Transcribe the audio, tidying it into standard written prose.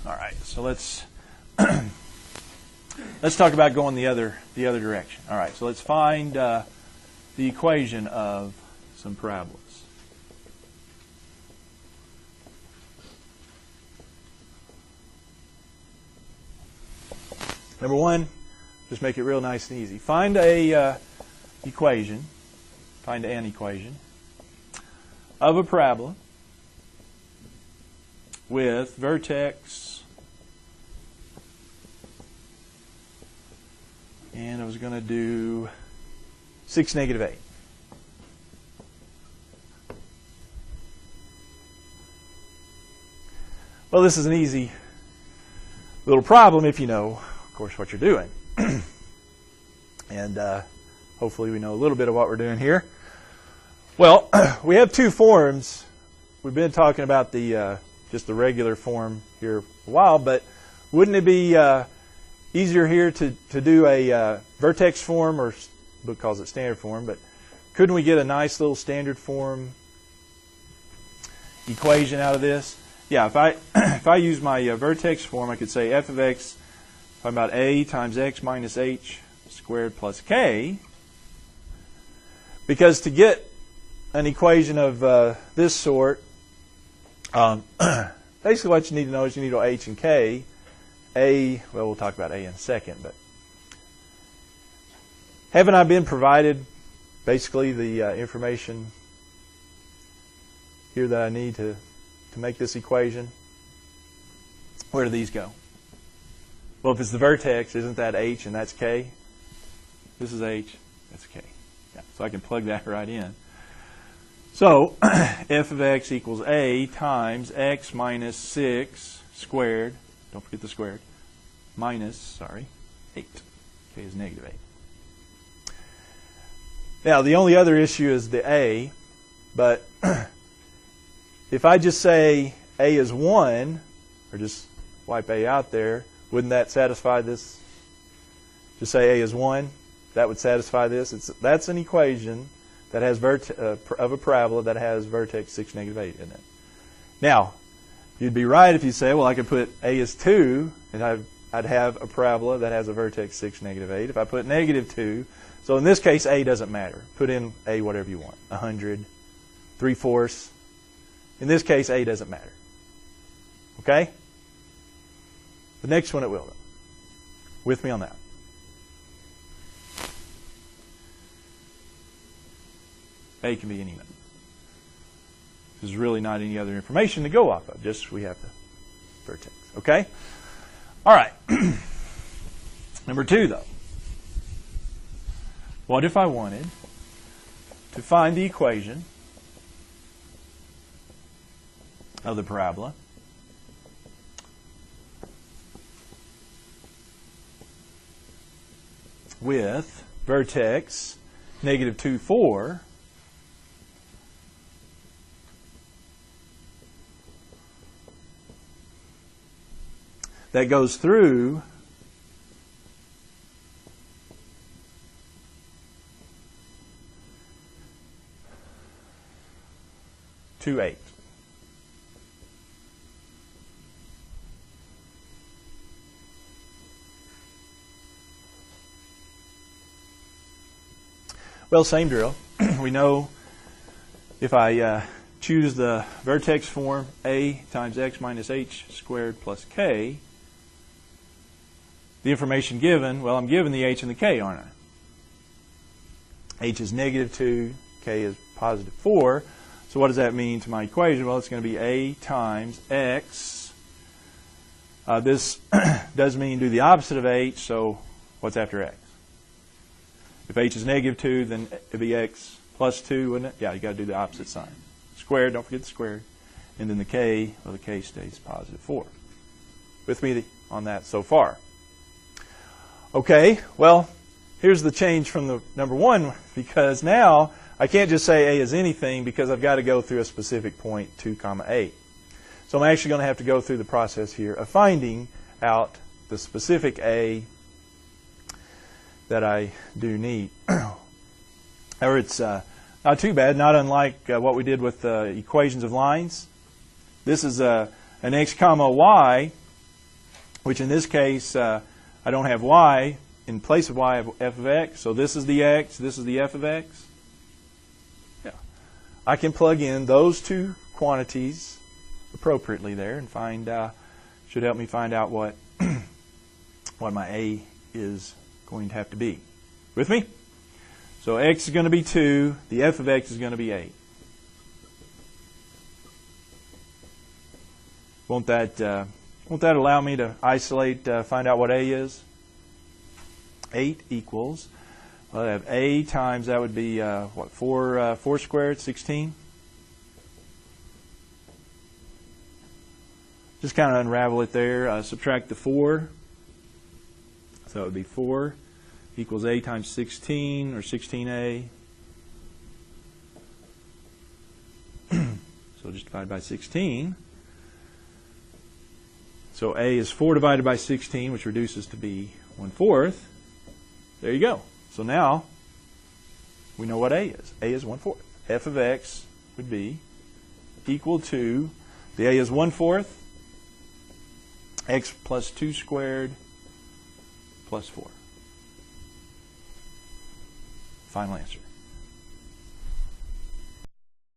All right, so let's let's talk about going the other direction. All right, so let's find the equation of some parabolas. Number one, just make it real nice and easy. Find an equation of a parabola with vertex, and I was going to do 6, -8. Well, this is an easy little problem if you know, of course, what you're doing. And hopefully we know a little bit of what we're doing here. Well, we have two forms. We've been talking about the just the regular form here for a while, but wouldn't it be easier here to do a vertex form, or the book calls it standard form, but couldn't we get a nice little standard form equation out of this? Yeah, if I use my vertex form, I could say f of x, talking about a times x minus h squared plus k, because to get an equation of this sort, basically what you need to know is you need h and k. A, well, we'll talk about a in a second, but haven't I been provided basically the information here that I need to make this equation? Where do these go? Well, if it's the vertex, isn't that h and that's k? This is h, that's k. Yeah, so I can plug that right in. So f of x equals a times x minus 6 squared, don't forget the squared, minus, 8. K is -8. Now, the only other issue is the a, but if I just say a is 1, or just wipe a out there, wouldn't that satisfy this? Just say a is 1, that would satisfy this. That's an equation that has of a parabola that has vertex 6, -8 in it. Now, you'd be right if you say, well, I could put a is 2, and I'd have a parabola that has a vertex 6, -8. If I put -2, so in this case, a doesn't matter. Put in a whatever you want, 100, 3/4. In this case, a doesn't matter. Okay? The next one it will. With me on that. A can be any number. There's really not any other information to go off of. Just we have the vertex. Okay? All right. Number 2, though. What if I wanted to find the equation of the parabola with vertex -2, 4, that goes through 2, 8. Well, same drill. We know if I choose the vertex form, a times x minus h squared plus k, the information given, well, I'm given the h and the k, aren't I? H is -2, k is +4. So what does that mean to my equation? Well, it's going to be a times x. This does mean do the opposite of h, so what's after x? If h is -2, then it'd be x plus 2, wouldn't it? Yeah, you got to do the opposite sign. Squared, don't forget the squared. And then the k, well, the k stays +4. With me on that so far? Okay, well, here's the change from the number 1, because now I can't just say a is anything, because I've got to go through a specific point, 2, 8. So I'm actually going to have to go through the process here of finding out the specific a that I do need. Or it's not too bad, not unlike what we did with equations of lines. This is an x comma y which in this case, I don't have y. In place of y, I have f of x. So this is the x, this is the f of x. Yeah. I can plug in those two quantities appropriately there and find, should help me find out what, what my a is going to have to be. With me? So x is going to be 2, the f of x is going to be 8. Won't that allow me to isolate, find out what a is? 8 equals, well, I have a times, that would be, what, 4 squared, 16? Just kind of unravel it there. Subtract the 4. So it would be 4 equals a times 16, or 16a. So just divide by 16. So a is 4 divided by 16, which reduces to be 1/4. There you go. So now we know what a is. A is 1/4. F of x would be equal to, the a is 1/4, x plus 2 squared plus 4. Final answer.